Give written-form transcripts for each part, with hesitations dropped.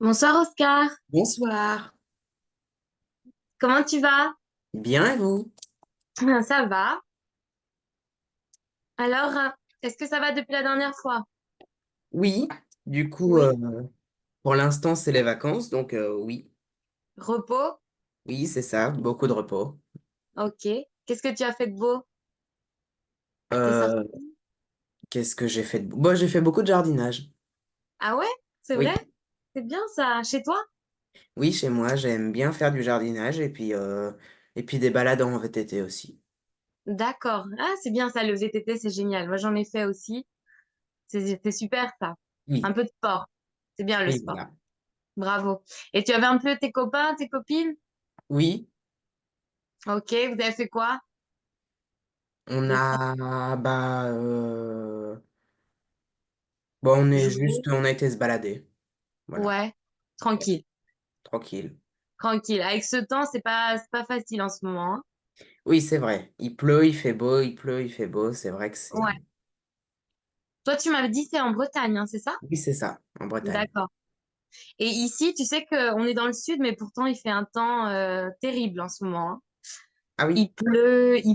Bonsoir Oscar, Bonsoir. comment tu vas? Bien et vous? Ça va. Alors, est-ce que ça va depuis la dernière fois? Oui, du coup, Oui. pour l'instant, c'est les vacances, donc oui, Repos? oui, c'est ça, beaucoup de repos. Ok. Qu'est-ce que tu as fait de beau? T'es sorti? Euh, Qu'est-ce que j'ai fait de... Bon, j'ai fait beaucoup de jardinage. Ah ouais? C'est vrai? Oui, C'est bien ça. Chez toi? oui, chez moi, j'aime bien faire du jardinage et puis des balades en VTT aussi. D'accord. Ah, c'est bien ça, le VTT, c'est génial. Moi, j'en ai fait aussi. C'est super ça. Un Oui, peu de sport. C'est bien le oui, sport. voilà. Bravo. Et tu avais un peu tes copains, tes copines? Oui, Ok, vous avez fait quoi? on Des a, bon, jouets? on a été se balader. Voilà, Ouais. Tranquille. tranquille. Tranquille. Avec ce temps, c'est pas facile en ce moment, hein. Oui, c'est vrai. Il pleut, il fait beau, il pleut, il fait beau. C'est vrai que Ouais. c'est... Toi, tu m'avais dit c'est en Bretagne, hein, c'est ça? Oui, c'est ça, en Bretagne. D'accord. Et ici, tu sais qu'on est dans le sud, mais pourtant il fait un temps terrible en ce moment, hein. Ah oui. Il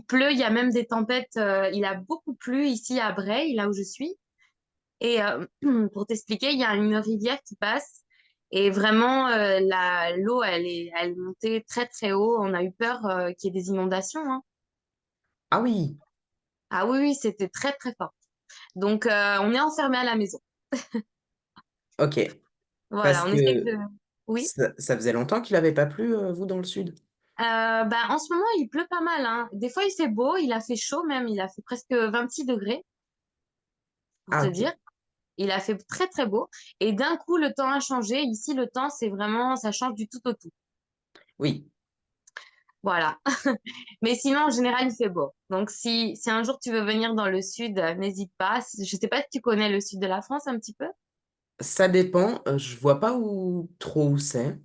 pleut, il y a même des tempêtes. Il a beaucoup plu ici à Breil, là où je suis. Et pour t'expliquer, il y a une rivière qui passe. Et vraiment, l'eau, elle est montée très très haut. On a eu peur qu'il y ait des inondations, hein. Ah oui, Ah oui, oui, c'était très très fort. Donc, on est enfermé à la maison. ok. Parce Voilà, on essaie que de... Oui. ça faisait longtemps qu'il n'avait pas plu, vous, dans le sud. Bah, en ce moment, il pleut pas mal, hein. Des fois, il fait beau, il a fait chaud même, il a fait presque 26 degrés, pour Ah, te ok. dire. Il a fait très très beau. Et d'un coup, le temps a changé. Ici, le temps, c'est vraiment, ça change du tout au tout. Oui. Voilà. Mais sinon, en général, il fait beau. Donc, si un jour tu veux venir dans le sud, n'hésite pas. Je sais pas si tu connais le sud de la France un petit peu. Ça dépend. Je vois pas où trop où c'est.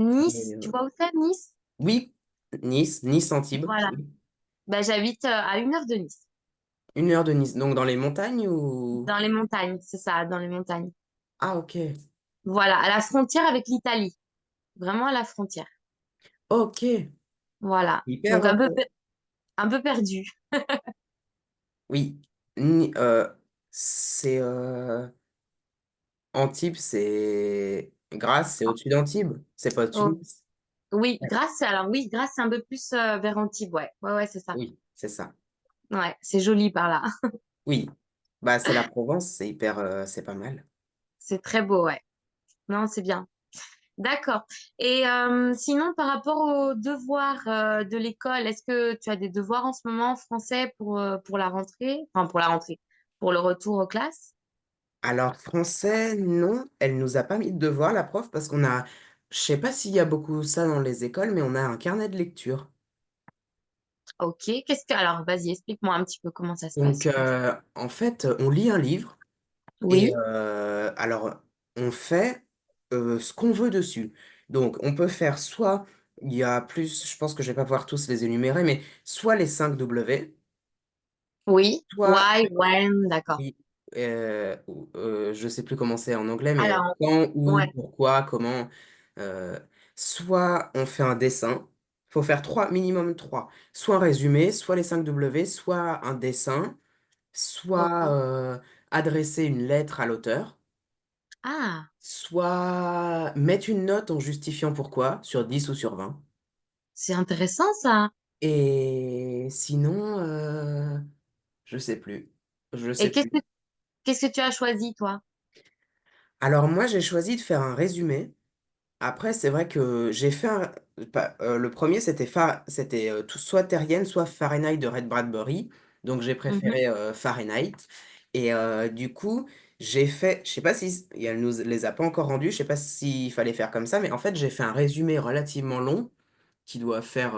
Mais, Nice, tu vois où c'est, Nice? oui, Nice, Antibes. Voilà. Oui. Bah, j'habite à 1 heure de Nice, 1 heure de Nice. Donc dans les montagnes ou... dans les montagnes, c'est ça, dans les montagnes. Ah, ok. Voilà, à la frontière avec l'Italie. Vraiment à la frontière. Ok. Voilà. Hyper. Donc un peu perdu. Oui. C'est... Antibes, c'est... Grasse, c'est au-dessus d'Antibes. C'est pas au-dessus de Oh, Nice. oui, Ouais. Grasse, c'est un peu plus vers Antibes, ouais. Ouais, ouais, c'est ça. Oui, c'est ça. Ouais, c'est joli par là. Oui. Bah, c'est la Provence, c'est hyper... c'est pas mal. C'est très beau, ouais. Non, c'est bien. D'accord. Et sinon, par rapport aux devoirs de l'école, est-ce que tu as des devoirs en ce moment en français pour la rentrée? Enfin, pour la rentrée, pour le retour aux classes? Alors, français, non, elle nous a pas mis de devoir, la prof, parce qu'on a, je sais pas s'il y a beaucoup ça dans les écoles, mais on a un carnet de lecture. Ok. Alors, vas-y, explique-moi un petit peu comment ça se Donc, passe. en fait, on lit un livre et Oui, alors, on fait ce qu'on veut dessus. Donc, on peut faire soit, il y a plus, je pense que je vais pas pouvoir tous les énumérer, mais soit les 5 W, oui. soit Why, when, d'accord. oui, je sais plus comment c'est en anglais, mais Alors, quand, où, ouais, pourquoi, comment. euh, Soit on fait un dessin, faut faire trois, minimum trois. Soit un résumé, soit les 5 W, soit un dessin, soit ok. adresser une lettre à l'auteur, Ah, soit mettre une note en justifiant pourquoi, sur 10 ou sur 20. c'est intéressant ça. Et sinon, je sais plus. Je sais Et plus. qu'est-ce que tu as choisi, toi? Alors moi, j'ai choisi de faire un résumé. Après, c'est vrai que j'ai fait le premier, c'était soit Terrienne, soit Fahrenheit de Red Bradbury. Donc j'ai Mhm. préféré Fahrenheit. Et du coup, j'ai fait, je sais pas si et elle nous les a pas encore rendus, je sais pas s'il fallait faire comme ça, mais en fait, j'ai fait un résumé relativement long qui doit faire,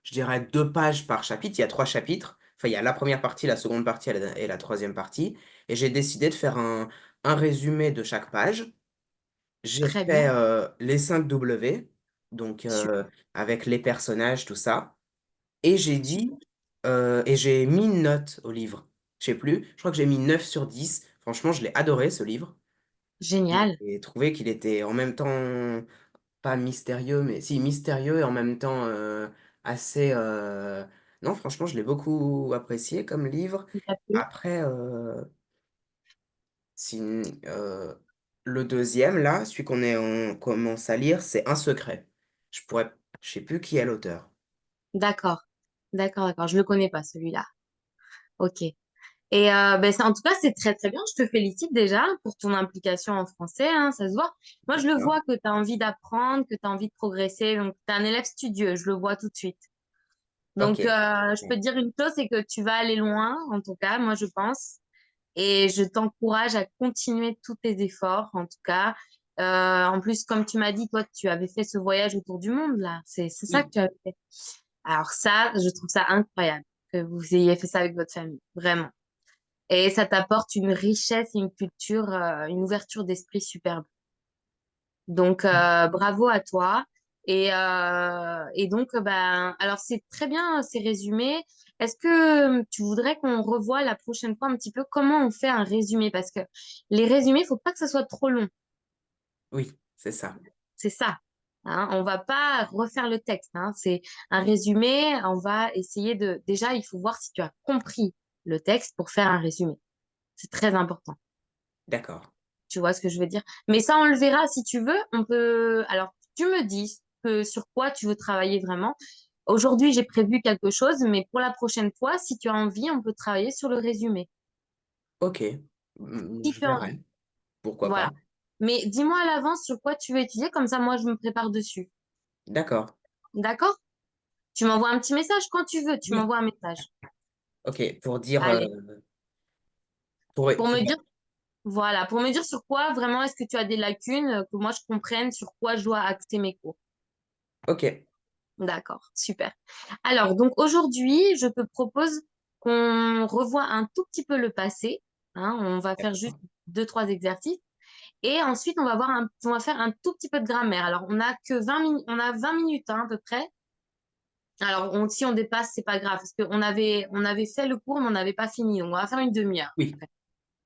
je dirais, 2 pages par chapitre. Il y a 3 chapitres. Enfin, il y a la première partie, la seconde partie et la troisième partie. Et j'ai décidé de faire un résumé de chaque page. J'ai Très fait bien. les 5 W, donc Super. avec les personnages, tout ça. Et j'ai dit, Super. Et j'ai mis une note au livre. Je sais plus, je crois que j'ai mis 9 sur 10. Franchement, je l'ai adoré ce livre. Génial. J'ai trouvé qu'il était en même temps pas mystérieux, mais si mystérieux et en même temps assez. Non, franchement, je l'ai beaucoup apprécié comme livre. Il t'a plu? Après, si, le deuxième, là, celui on commence à lire, c'est Un secret. Je sais plus qui est l'auteur. D'accord. D'accord, d'accord. Je le connais pas, celui-là. Ok. Et ben, en tout cas, c'est très très bien. Je te félicite déjà pour ton implication en français, hein, ça se voit. Moi, je le D'accord. vois que tu as envie d'apprendre, que tu as envie de progresser. Donc, tu es un élève studieux, je le vois tout de suite. Ok. Donc, je peux te dire une chose, c'est que tu vas aller loin, en tout cas, moi, je pense. Et je t'encourage à continuer tous tes efforts, en tout cas. En plus, comme tu m'as dit, toi, tu avais fait ce voyage autour du monde, là. C'est ça que Oui. tu as fait. Alors ça, je trouve ça incroyable que vous ayez fait ça avec votre famille, vraiment. Et ça t'apporte une richesse et une culture, une ouverture d'esprit superbe. Donc, bravo à toi. Et donc, ben, alors c'est très bien ces résumés. Est-ce que tu voudrais qu'on revoie la prochaine fois un petit peu comment on fait un résumé? Parce que les résumés, il faut pas que ça soit trop long. Oui, c'est ça. C'est ça. Hein, on va pas refaire le texte. Hein, c'est un résumé. On va essayer de. Déjà, il faut voir si tu as compris le texte pour faire un résumé. C'est très important. D'accord. Tu vois ce que je veux dire? Mais ça, on le verra si tu veux. On peut. Alors, tu me dis sur quoi tu veux travailler vraiment. Aujourd'hui, j'ai prévu quelque chose, mais pour la prochaine fois, si tu as envie, on peut travailler sur le résumé. Ok. Si Je tu as envie. verrai. Pourquoi Voilà. pas. Mais dis-moi à l'avance sur quoi tu veux étudier, comme ça, moi, je me prépare dessus. D'accord. D'accord? Tu m'envoies un petit message quand tu veux. Tu Oui. m'envoies un message. Ok. Pour dire. Allez. Pour Pour... me dire, voilà, pour me dire sur quoi vraiment est-ce que tu as des lacunes, que moi je comprenne sur quoi je dois axer mes cours. Ok. D'accord, super. Alors, donc aujourd'hui, je te propose qu'on revoie un tout petit peu le passé. Hein, on va faire juste D'accord. deux, trois exercices. Et ensuite, on va faire un tout petit peu de grammaire. Alors, on a que 20 minutes, on a 20 minutes hein, à peu près. Alors, si on dépasse, c'est pas grave, parce on avait fait le cours, mais on n'avait pas fini. Donc, on va faire une demi-heure. Oui.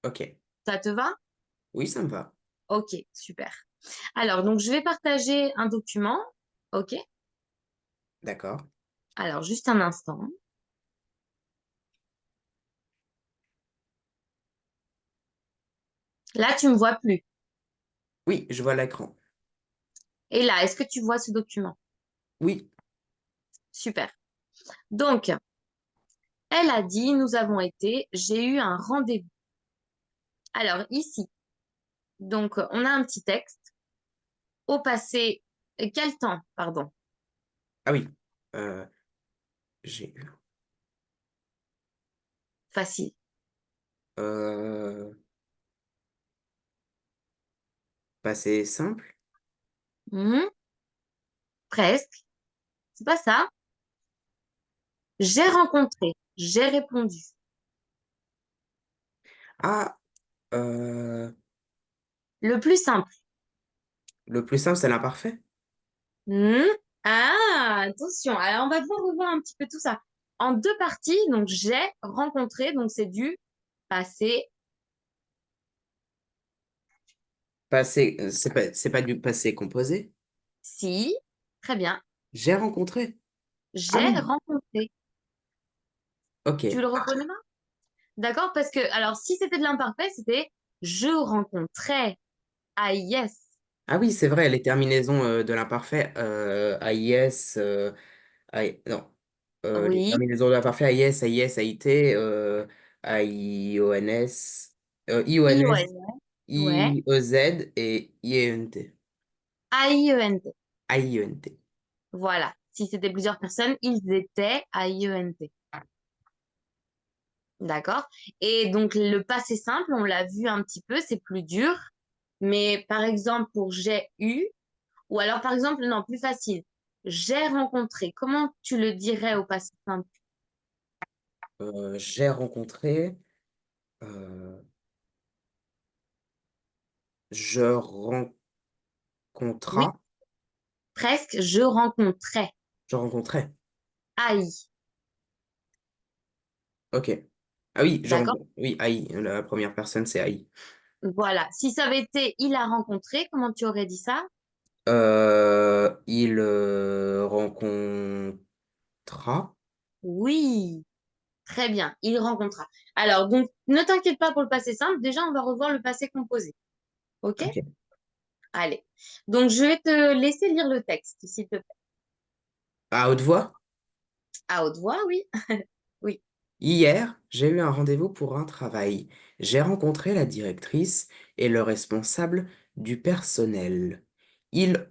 Ok. Ça te va? Oui, ça me va. Ok, super. Alors, donc, je vais partager un document. Ok. D'accord. Alors, juste un instant. Là, tu me vois plus. Oui, je vois l'écran. Et là, est-ce que tu vois ce document? Oui. Super. Donc, elle a dit, nous avons été, j'ai eu un rendez-vous. Alors, ici, donc, on a un petit texte. Au passé, quel temps, pardon? Ah oui. Euh, j'ai eu. Facile. Euh, Passé simple. Hmm, presque. C'est pas ça. J'ai rencontré. J'ai répondu. Ah. euh, Le plus simple. le plus simple, c'est l'imparfait. Hmm, ah, attention. Alors, on va devoir revoir un petit peu tout ça. En deux parties, donc j'ai rencontré, donc c'est du passé. Passé. C'est pas du passé composé. Si, très bien. J'ai rencontré. Ah J'ai oui. rencontré. Tu Ok. le reconnais pas? D'accord? Parce que, alors, si c'était de l'imparfait, c'était je rencontrais. Ah, yes. Ah oui, c'est vrai, les terminaisons de l'imparfait AIS, non, les Oui. terminaisons de l'imparfait AIS, AIS, AIT, AIONS, IONS, ION. Ouais. IEZ et IENT. AIENT. AIENT. Voilà. Si c'était plusieurs personnes, ils étaient AIENT. D'accord? Et donc, le passé simple, on l'a vu un petit peu, c'est plus dur. Mais par exemple, pour j'ai eu, ou alors par exemple, non, plus facile. J'ai rencontré. Comment tu le dirais au passé simple? J'ai rencontré, euh, je Oui, rencontra, presque, je rencontrais. je rencontrais. AI. Ok. Ah oui, genre, D'accord? oui, Aïe. La première personne, c'est Aïe. Voilà. Si ça avait été il a rencontré, comment tu aurais dit ça? Il rencontra. Oui, très bien. Il rencontra. Alors, donc, ne t'inquiète pas pour le passé simple. Déjà, on va revoir le passé composé. OK? Ok. Allez. Donc, je vais te laisser lire le texte, s'il te plaît. À haute voix? À haute voix, oui. Oui. Hier, j'ai eu un rendez-vous pour un travail. J'ai rencontré la directrice et le responsable du personnel. Ils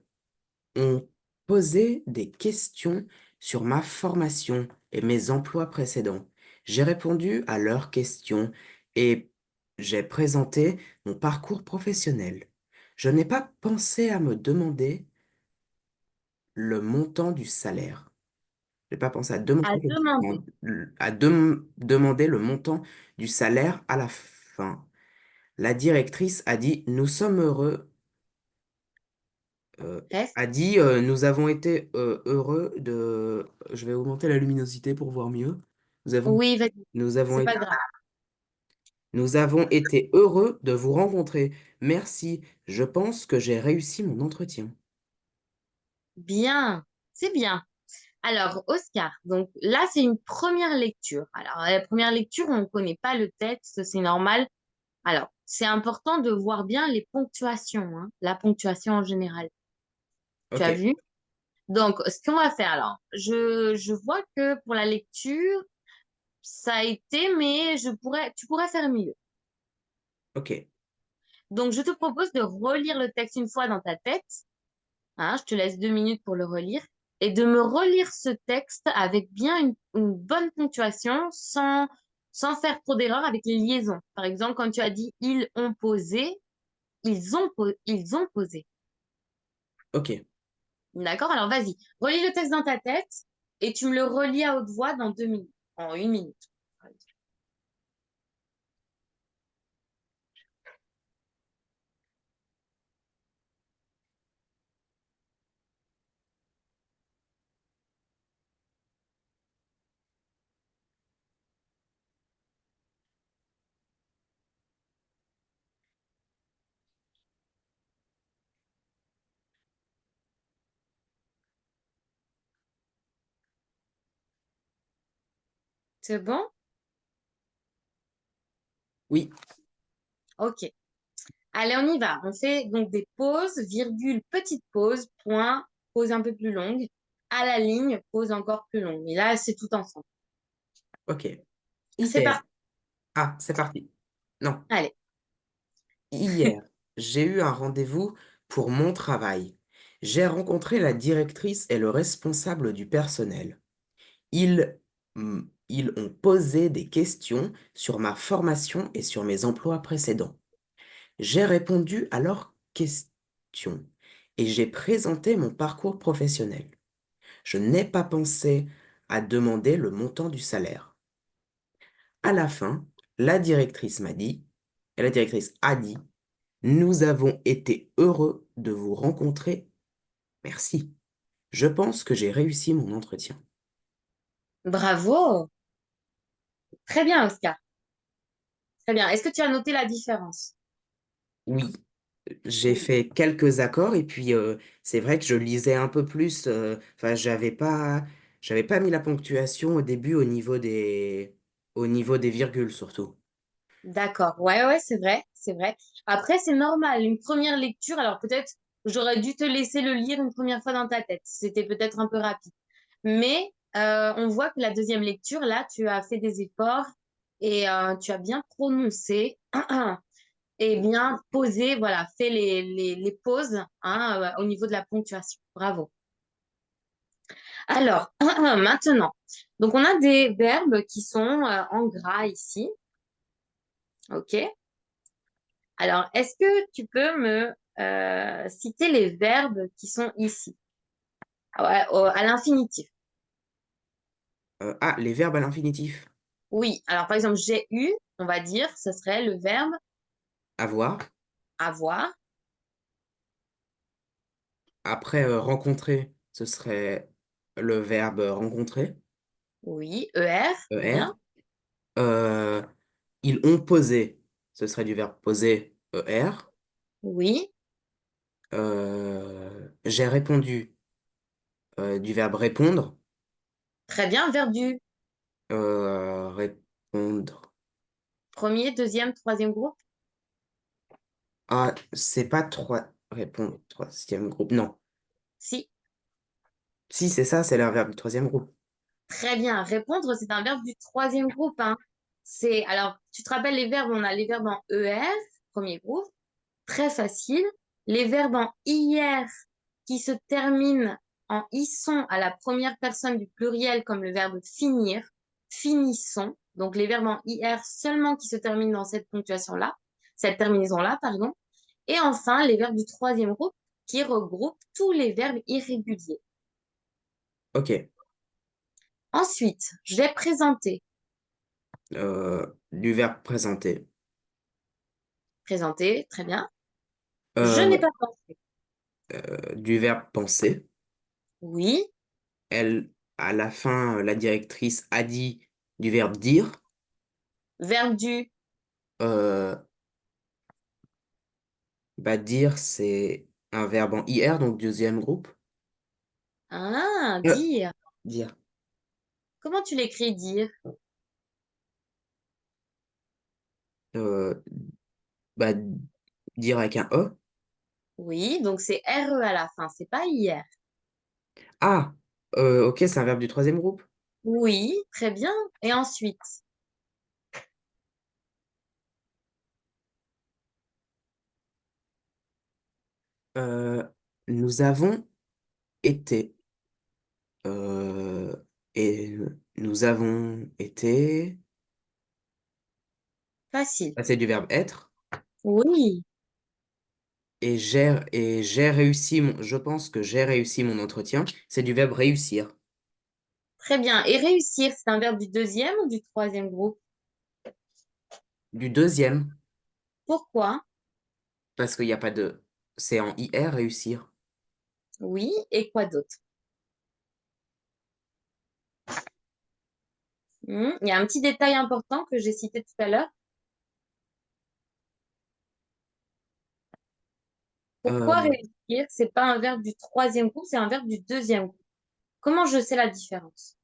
ont posé des questions sur ma formation et mes emplois précédents. J'ai répondu à leurs questions et j'ai présenté mon parcours professionnel. Je n'ai pas pensé à me demander le montant du salaire. J'ai pas pensé à À demander demander. demander le montant du salaire à la fin. La directrice a dit, nous sommes heureux, euh, Reste. a dit, nous avons été heureux de... Je vais augmenter la luminosité pour voir mieux. Nous avons, Oui, vas-y. nous avons, C'est é- pas grave. nous avons été heureux de vous rencontrer. Merci. Je pense que j'ai réussi mon entretien. Bien. C'est bien. Alors, Oscar, donc là, c'est une première lecture. Alors, la première lecture, on ne connaît pas le texte, c'est normal. Alors, c'est important de voir bien les ponctuations, hein, la ponctuation en général. Tu Ok, as vu? Donc, ce qu'on va faire, alors, je vois que pour la lecture, ça a été, mais tu pourrais faire mieux. ok, Donc, je te propose de relire le texte une fois dans ta tête. Hein, je te laisse 2 minutes pour le relire. Et de me relire ce texte avec bien une bonne ponctuation, sans faire trop d'erreurs avec les liaisons. Par exemple, quand tu as dit ils ont posé, ils ont posé. ok. D'accord? Alors vas-y, relis le texte dans ta tête et tu me le relis à haute voix dans 2 minutes, en 1 minute. C'est bon? Oui, Ok. Allez, on y va. On fait donc des pauses, virgule, petite pause, point, pause un peu plus longue. À la ligne, pause encore plus longue. Et là, c'est tout ensemble. ok. C'est Hier. parti. Ah, c'est parti. Non. Allez. Hier, j'ai eu un rendez-vous pour mon travail. J'ai rencontré la directrice et le responsable du personnel. Ils ont posé des questions sur ma formation et sur mes emplois précédents. J'ai répondu à leurs questions et j'ai présenté mon parcours professionnel. Je n'ai pas pensé à demander le montant du salaire. À la fin, la directrice m'a dit, et la directrice a dit, nous avons été heureux de vous rencontrer. Merci. Je pense que j'ai réussi mon entretien. Bravo. Très bien, Oscar. Très bien. Est-ce que tu as noté la différence? Oui, j'ai Oui. fait quelques accords et puis c'est vrai que je lisais un peu plus. Enfin, j'avais pas mis la ponctuation au début au niveau des virgules surtout. D'accord. Ouais, ouais, c'est vrai. C'est vrai. Après, c'est normal. Une première lecture, alors peut-être j'aurais dû te laisser le lire une première fois dans ta tête. C'était peut-être un peu rapide. Mais on voit que la deuxième lecture, là, tu as fait des efforts et tu as bien prononcé et bien posé, voilà, fait les pauses hein, au niveau de la ponctuation. Bravo. Alors, maintenant, donc on a des verbes qui sont en gras ici. OK? Alors, est-ce que tu peux me citer les verbes qui sont ici, à l'infinitif? Ah, les verbes à l'infinitif. Oui. Alors, par exemple, j'ai eu, on va dire, ce serait le verbe Avoir. avoir. Après, rencontrer, ce serait le verbe rencontrer. Oui. ER, ER. bien. Euh, Ils ont posé. Ce serait du verbe poser, ER. Oui. J'ai répondu, du verbe répondre. Très bien. Verbe du Répondre. premier, deuxième, troisième groupe. Ah, c'est pas trois. Répondre, troisième groupe. Non. Si. Si, c'est ça, c'est le verbe du troisième groupe. Très bien. Répondre, c'est un verbe du troisième groupe, hein. Alors, tu te rappelles les verbes, on a les verbes en ER, premier groupe, très facile. Les verbes en IR qui se terminent en isson à la première personne du pluriel, comme le verbe finir, finissons. Donc, les verbes en IR seulement qui se terminent dans cette ponctuation-là, cette terminaison-là, pardon. Et enfin, les verbes du troisième groupe qui regroupent tous les verbes irréguliers. Ok. Ensuite, j'ai présenté. Du verbe présenter. Présenter, très bien. Je Euh, n'ai pas pensé. du verbe penser. Oui. Elle, à la fin, la directrice a dit du verbe dire. Verbe du. Euh, Bah, dire, c'est un verbe en IR, donc deuxième groupe. Ah, Euh, dire. Dire. Comment tu l'écris, dire? Euh, Bah, dire avec un E. Oui, donc c'est RE à la fin, c'est pas IR. Ah, ok, c'est un verbe du troisième groupe. Oui, très bien. Et ensuite, Euh, Nous avons été. euh, et nous avons été. facile. Bah, c'est du verbe être. Oui, Et j'ai réussi je pense que j'ai réussi mon entretien. C'est du verbe réussir. très bien. Et réussir, c'est un verbe du deuxième ou du troisième groupe? Du deuxième, Pourquoi? parce qu'il n'y a pas de. C'est en IR réussir. Oui, et quoi d'autre? Il y a un petit détail important que j'ai cité tout à l'heure. Pourquoi Euh, réussir? C'est pas un verbe du troisième groupe, c'est un verbe du deuxième groupe. Comment je sais la différence?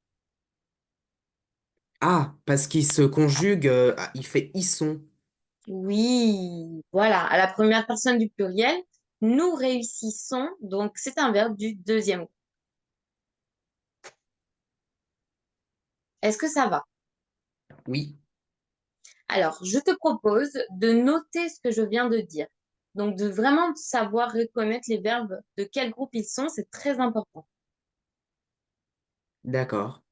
Ah, parce qu'il se conjugue, il fait ils sont. Oui, voilà, à la première personne du pluriel, nous réussissons, donc c'est un verbe du deuxième groupe. Est-ce que ça va? Oui, Alors, je te propose de noter ce que je viens de dire. Donc, de vraiment savoir reconnaître les verbes, de quel groupe ils sont, c'est très important. d'accord.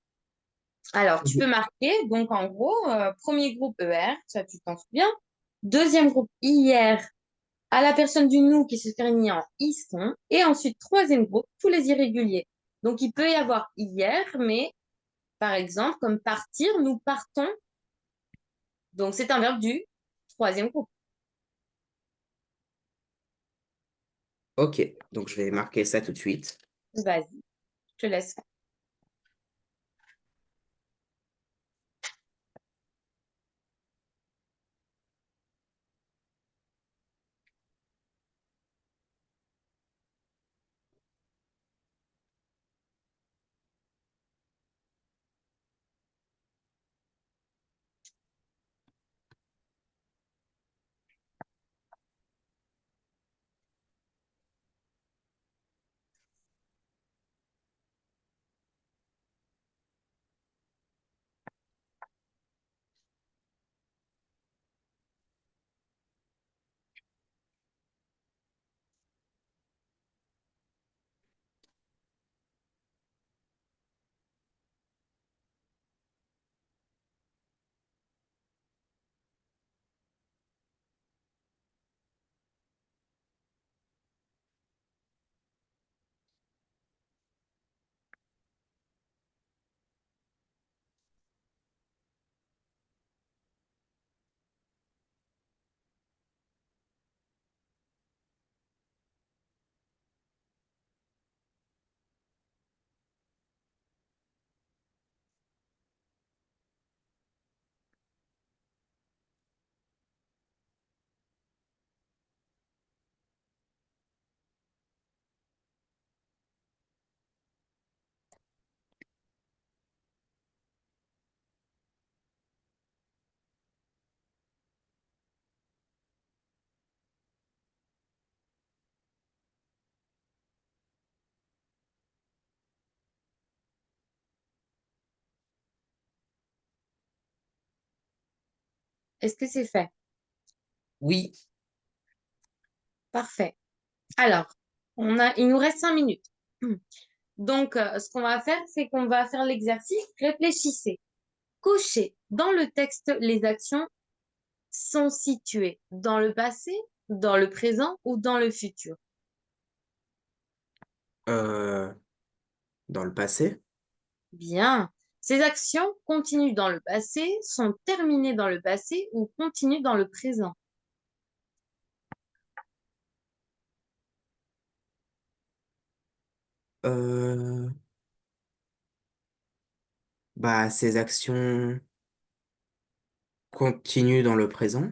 Alors, tu peux marquer, donc en gros, premier groupe ER, ça tu t'en souviens. Deuxième groupe IR, à la personne du nous qui se termine en isson. Et ensuite, troisième groupe, tous les irréguliers. Donc, il peut y avoir hier, mais par exemple, comme partir, nous partons. Donc, c'est un verbe du troisième groupe. Ok, donc je vais marquer ça tout de suite. Vas-y, je te laisse faire. Est-ce que c'est fait? Oui. Parfait. Alors, il nous reste 5 minutes. Donc, ce qu'on va faire, c'est qu'on va faire l'exercice. Réfléchissez. Cochez dans le texte les actions sont situées dans le passé, dans le présent ou dans le futur. Euh, Dans le passé. Bien. Ces actions continuent dans le passé, sont terminées dans le passé ou continuent dans le présent. Euh, Bah, ces actions continuent dans le présent.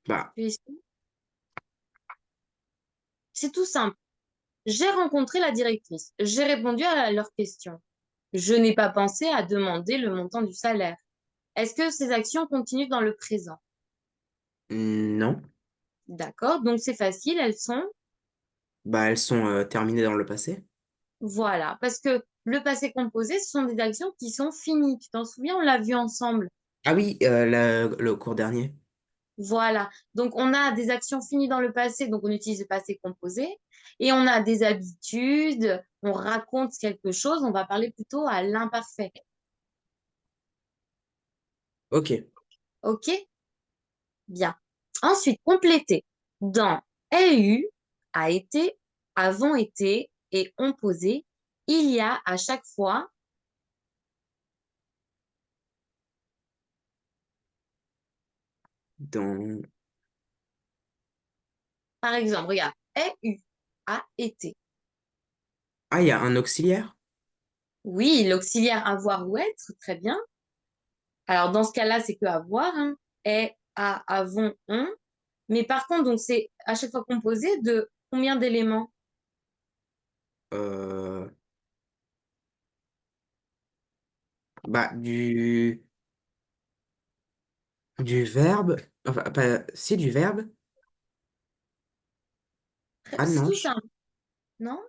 Bah, C'est tout simple. J'ai rencontré la directrice. J'ai répondu à leurs questions. Je n'ai pas pensé à demander le montant du salaire. Est-ce que ces actions continuent dans le présent? non. D'accord, donc c'est facile, elles sont. Bah, elles sont terminées dans le passé. Voilà, parce que le passé composé, ce sont des actions qui sont finies. Tu t'en souviens, on l'a vu ensemble. Ah oui, le cours dernier. Voilà, donc on a des actions finies dans le passé, donc on utilise le passé composé. Et on a des habitudes, on raconte quelque chose, on va parler plutôt à l'imparfait. Ok. OK? Bien. Ensuite, compléter. Dans ai eu, a été, avons été et ont posé, il y a à chaque fois, Dans... par exemple, regarde, ai eu, a été. Ah, il y a un auxiliaire? Oui, l'auxiliaire avoir ou être, très bien. Alors, dans ce cas-là, c'est que avoir, hein. Est, a, avons, ont. Mais par contre, donc c'est à chaque fois composé de combien d'éléments? Euh, Bah, du verbe. Enfin, pas, si, du verbe. Ah C'est non, tout simple, non?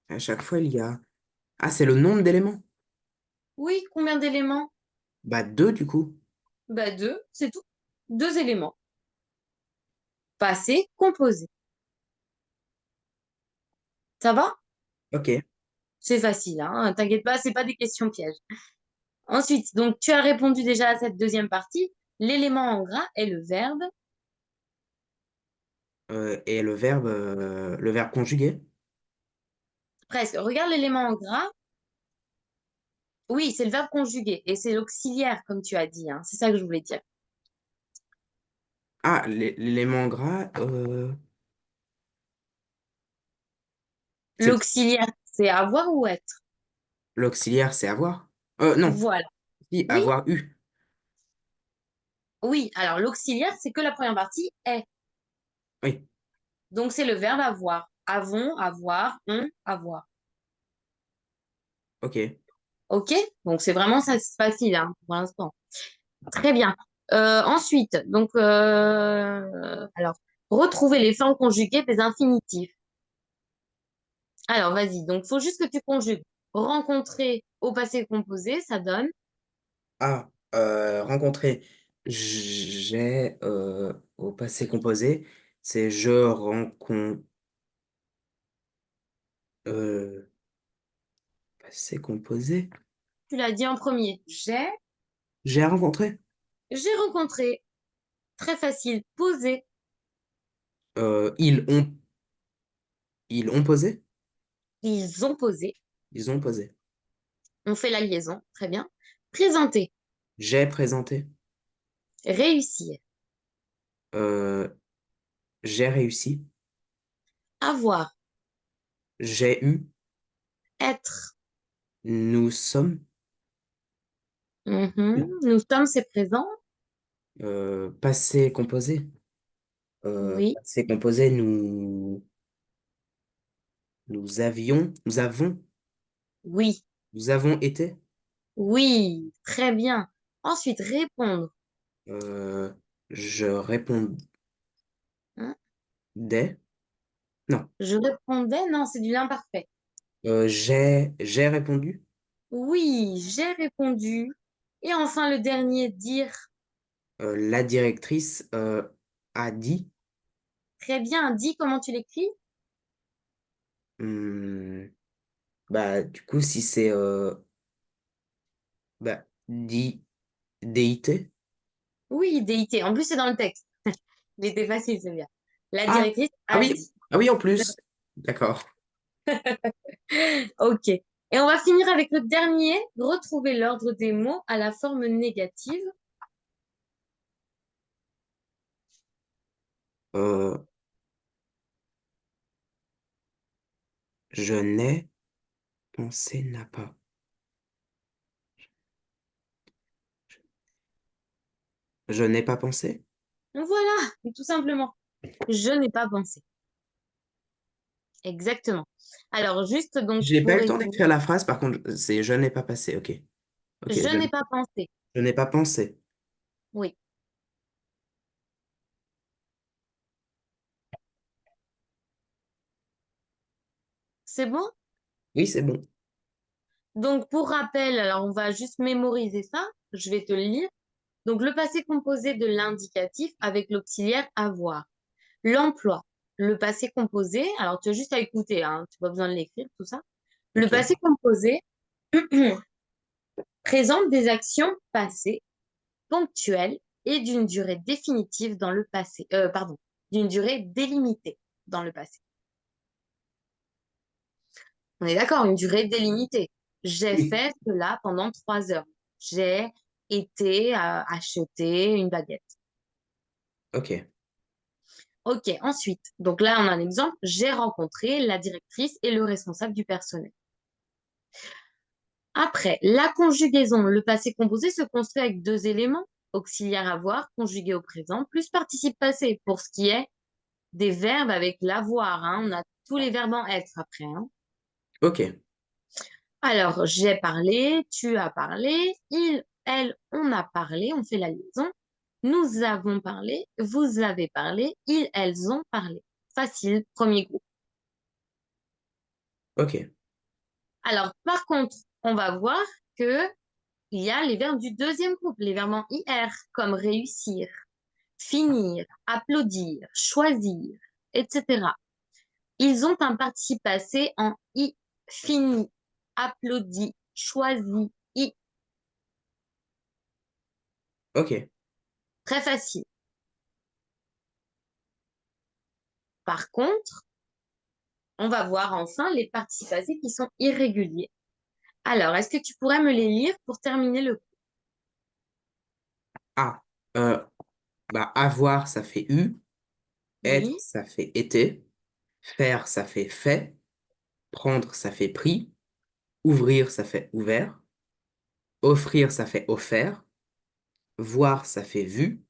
à chaque fois, il y a... Ah, c'est le nombre d'éléments. Oui, combien d'éléments? Bah, deux, du coup. Bah, deux, c'est tout. Deux éléments. Passé, composé. Ça va? Ok. C'est facile, hein? T'inquiète pas, c'est pas des questions pièges. Ensuite, donc tu as répondu déjà à cette deuxième partie. L'élément en gras est le verbe. Et le verbe conjugué. Presque. Regarde l'élément en gras. Oui, c'est le verbe conjugué et c'est l'auxiliaire, comme tu as dit, hein. C'est ça que je voulais dire. Ah, l'élément gras, c'est L'auxiliaire, c'est avoir ou être. l'auxiliaire, c'est avoir. Non, Voilà. si, Oui, avoir eu. oui. Alors, l'auxiliaire, c'est que la première partie est. Oui, Donc, c'est le verbe avoir. Avons, avoir, ont, avoir. ok. OK? Donc, c'est vraiment ça, c'est facile, hein, pour l'instant. Très bien. Ensuite, donc, alors, retrouver les formes conjuguées des infinitifs. Alors, vas-y. Donc, il faut juste que tu conjugues. Rencontrer au passé composé, ça donne. Ah, rencontrer. J'ai au passé composé, c'est je rencontre. Euh, Passé composé. Tu l'as dit en premier. J'ai rencontré. J'ai rencontré. Très facile. Poser. Euh, ils ont, ils ont posé. Ils ont posé. Ils ont posé. On fait la liaison. Très bien. Présenter. J'ai présenté. Réussir. Euh, j'ai réussi. Avoir. J'ai eu. Être. Nous sommes. Mhm. Nous sommes, c'est présent. Passé composé. Oui. Passé composé, nous avons, Oui. nous avons été. Oui. Très bien. Ensuite, répondre. Euh, je répondais. Hein. Non. Je répondais. Non, c'est du l'imparfait. J'ai répondu. Oui, j'ai répondu. Et enfin, le dernier, dire. La directrice a dit. Très bien, dis comment tu l'écris? Hmm, bah, du coup, si c'est bah, DIT. Oui, DIT. En plus, c'est dans le texte. Il était facile, celui-là. La Ah, directrice ah a oui, dit. ah oui, en plus. D'accord. Ok. Et on va finir avec le dernier. Retrouver l'ordre des mots à la forme négative. Euh, je n'ai pensé n'a pas. Je n'ai pas pensé. Voilà, tout simplement. Je n'ai pas pensé. Exactement. Alors, juste donc J'ai pas pour eu le temps résumer, d'écrire la phrase, par contre, c'est je n'ai pas passé. Ok. Ok, je n'ai pas pensé. je n'ai pas pensé. Oui, c'est bon? Oui, c'est bon. Donc, pour rappel, alors on va juste mémoriser ça. Je vais te le lire. Donc, le passé composé de l'indicatif avec l'auxiliaire avoir. L'emploi. Le passé composé, alors tu as juste à écouter, hein, tu n'as pas besoin de l'écrire, tout ça. Le Ok. passé composé présente des actions passées, ponctuelles et d'une durée définitive dans le passé. Pardon, d'une durée délimitée dans le passé. On est d'accord, une durée délimitée. J'ai Oui. fait cela pendant 3 heures. J'ai été acheter une baguette. Ok. Ok, ensuite, donc là, on a un exemple. J'ai rencontré la directrice et le responsable du personnel. Après, la conjugaison, le passé composé se construit avec deux éléments, auxiliaire avoir, conjugué au présent, plus participe passé. Pour ce qui est des verbes avec l'avoir, hein, on a tous les verbes en être après, hein. Ok. Alors, j'ai parlé, tu as parlé, il, elle, on a parlé, on fait la liaison. Nous avons parlé, vous avez parlé, ils, elles ont parlé. Facile, premier groupe. Ok. Alors, par contre, on va voir que il y a les verbes du deuxième groupe, les verbes en IR, comme réussir, finir, applaudir, choisir, etc. Ils ont un participe passé en I, fini, applaudi, choisi, I. Ok. Très facile. Par contre, on va voir enfin les participes passés qui sont irréguliers. Alors, est-ce que tu pourrais me les lire pour terminer le cours? Ah. Euh, bah, avoir, ça fait eu. Être, Oui, ça fait été. Faire, ça fait fait. Prendre, ça fait pris. Ouvrir, ça fait ouvert. Offrir, ça fait offert. Voir, ça fait vu.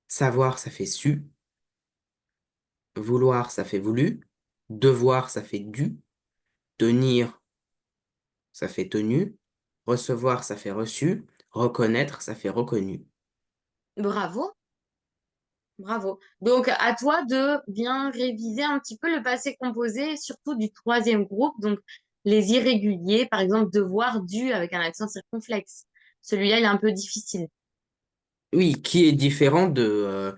Savoir, ça fait su. Vouloir, ça fait voulu. Devoir, ça fait dû. Tenir, ça fait tenu. Recevoir, ça fait reçu. Reconnaître, ça fait reconnu. bravo, bravo. Donc, à toi de bien réviser un petit peu le passé composé, surtout du troisième groupe, donc les irréguliers, par exemple, devoir, dû avec un accent circonflexe. Celui-là, il est un peu difficile. Oui, qui est différent de...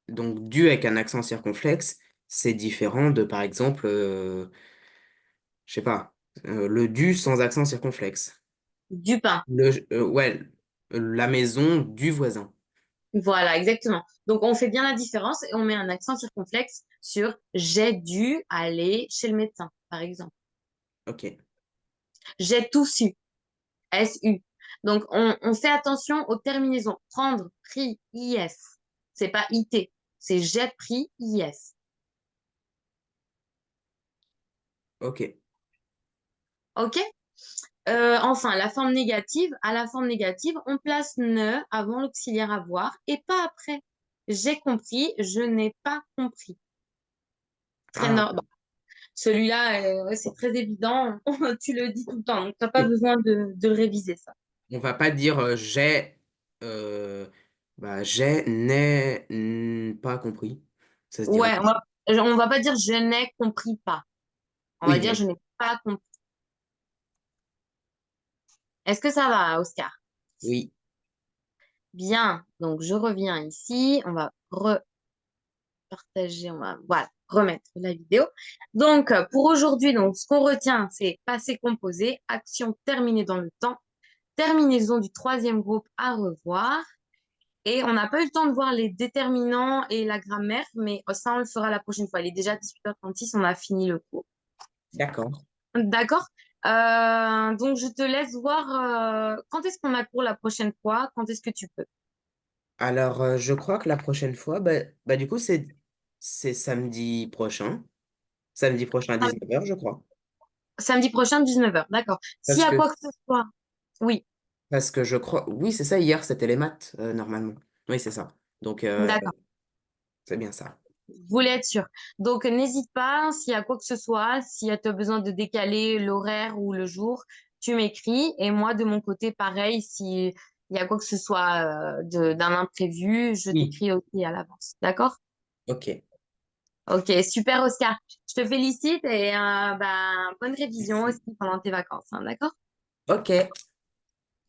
donc, dû avec un accent circonflexe, c'est différent de, par exemple, je sais pas, le dû sans accent circonflexe. Du pain. Ouais, la maison du voisin. Voilà, exactement. Donc, on fait bien la différence et on met un accent circonflexe sur j'ai dû aller chez le médecin, par exemple. Ok, J'ai tout su, SU. Donc, on fait attention aux terminaisons. Prendre, pris, IS. C'est pas IT, c'est j'ai pris, IS. ok. OK? Enfin, la forme négative, à la forme négative, on place ne avant l'auxiliaire avoir et pas après. J'ai compris, je n'ai pas compris. Très Ah, normal. Celui-là, ouais, c'est très évident. Tu le dis tout le temps, donc tu n'as pas oui. besoin de le réviser, ça. On va pas dire euh, j'ai, n'ai pas compris. Ça se dirait Ouais, pas. on va pas dire je n'ai compris pas. On va Oui, dire mais je n'ai pas compris. Est-ce que ça va, Oscar? Oui, Bien. Donc, je reviens ici. On va repartager. On va, voilà, remettre la vidéo. Donc, pour aujourd'hui, donc, ce qu'on retient, c'est passé composé, action terminée dans le temps, terminaison du troisième groupe à revoir. Et on n'a pas eu le temps de voir les déterminants et la grammaire, mais ça, on le fera la prochaine fois. Il est déjà 18h36, on a fini le cours. d'accord. D'accord? Donc, je te laisse voir quand est-ce qu'on a cours la prochaine fois, quand est-ce que tu peux. Alors, je crois que la prochaine fois, du coup, c'est samedi prochain à Sam- 19h, je crois. Samedi prochain, 19h. D'accord. S'il y Parce a que, quoi que ce soit, oui, parce que je crois, oui, c'est ça, hier, c'était les maths, normalement. Oui, c'est ça. Donc, d'accord. c'est bien ça. Je voulais être sûre. Donc, n'hésite pas, s'il y a quoi que ce soit, si tu as besoin de décaler l'horaire ou le jour, tu m'écris. Et moi, de mon côté, pareil, s'il y a quoi que ce soit d'un imprévu, je Oui. t'écris aussi à l'avance. D'accord? Ok. Ok, super, Oscar. Je te félicite et bonne révision Merci. aussi pendant tes vacances. Hein, d'accord? Ok.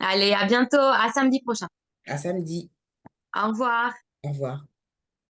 Allez, à bientôt, à samedi prochain. À samedi. Au revoir. Au revoir.